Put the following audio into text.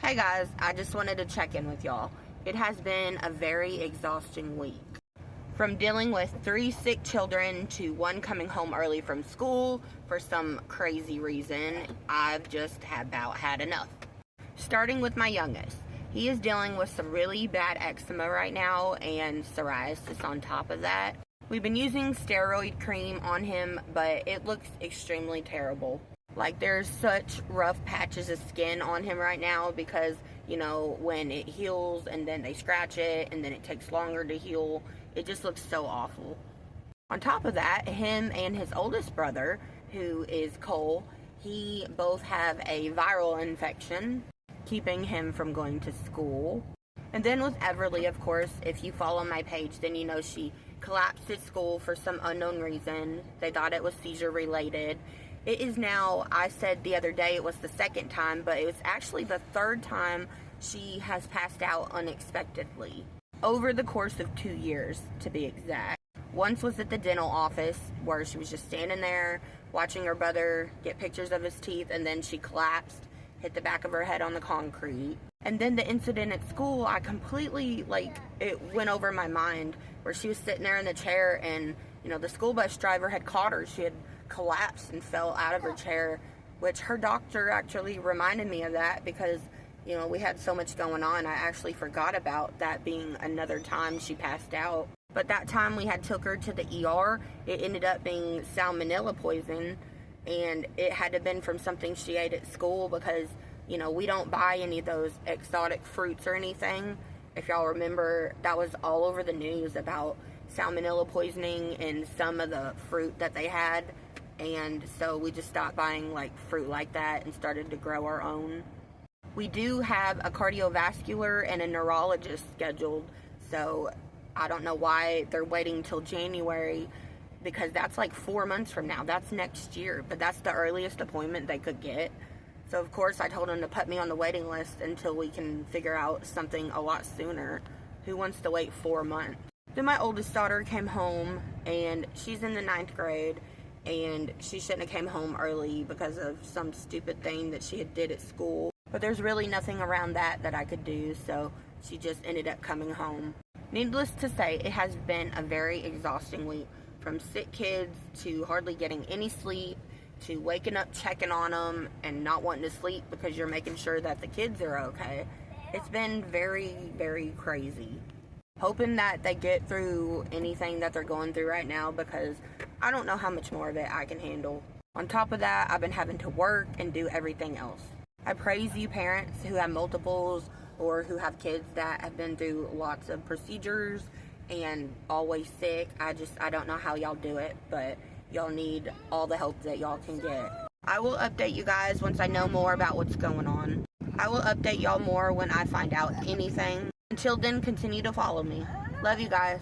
Hey guys, I just wanted to check in with y'all. It has been a very exhausting week. From dealing with 3 sick children to 1 coming home early from school for some crazy reason, I've just about had enough. Starting with my youngest. He is dealing with some really bad eczema right now and psoriasis on top of that. We've been using steroid cream on him, but it looks extremely terrible. Like, there's such rough patches of skin on him right now because, you know, when it heals and then they scratch it and then it takes longer to heal, it just looks so awful. On top of that, him and his oldest brother, who is Cole, he both have a viral infection, keeping him from going to school. And then with Everly, of course, if you follow my page, then you know she collapsed at school for some unknown reason. They thought it was seizure related. It is now, I said the other day it was the 2nd time, but it was actually the 3rd time she has passed out unexpectedly. Over the course of 2 years, to be exact. Once was at the dental office, where she was just standing there, watching her brother get pictures of his teeth, and then she collapsed, hit the back of her head on the concrete. And then the incident at school, I completely, it went over my mind, where she was sitting there in the chair, and, you know, the school bus driver had caught her. She had collapsed and fell out of her chair, which her doctor actually reminded me of that because, you know, we had so much going on. I actually forgot about that being another time she passed out. But that time we had took her to the ER. It ended up being salmonella poison, and it had to have been from something she ate at school because, you know, we don't buy any of those exotic fruits or anything. If y'all remember, that was all over the news about salmonella poisoning in some of the fruit that they had. And so we just stopped buying fruit like that and started to grow our own. We do have a cardiovascular and a neurologist scheduled, so I don't know why they're waiting till January, because that's 4 months from now. That's next year, but that's the earliest appointment they could get. So of course I told them to put me on the waiting list until we can figure out something a lot sooner. Who wants to wait 4 months? Then my oldest daughter came home, and she's in the 9th grade, and she shouldn't have came home early because of some stupid thing that she had did at school. But there's really nothing around that I could do, so she just ended up coming home. Needless to say, it has been a very exhausting week, from sick kids to hardly getting any sleep to waking up checking on them and not wanting to sleep because you're making sure that the kids are okay. It's been very, very crazy. Hoping that they get through anything that they're going through right now, because I don't know how much more of it I can handle. On top of that, I've been having to work and do everything else. I praise you parents who have multiples or who have kids that have been through lots of procedures and always sick. I don't know how y'all do it, but y'all need all the help that y'all can get. I will update you guys once I know more about what's going on. I will update y'all more when I find out anything. Until then, continue to follow me. Love you guys.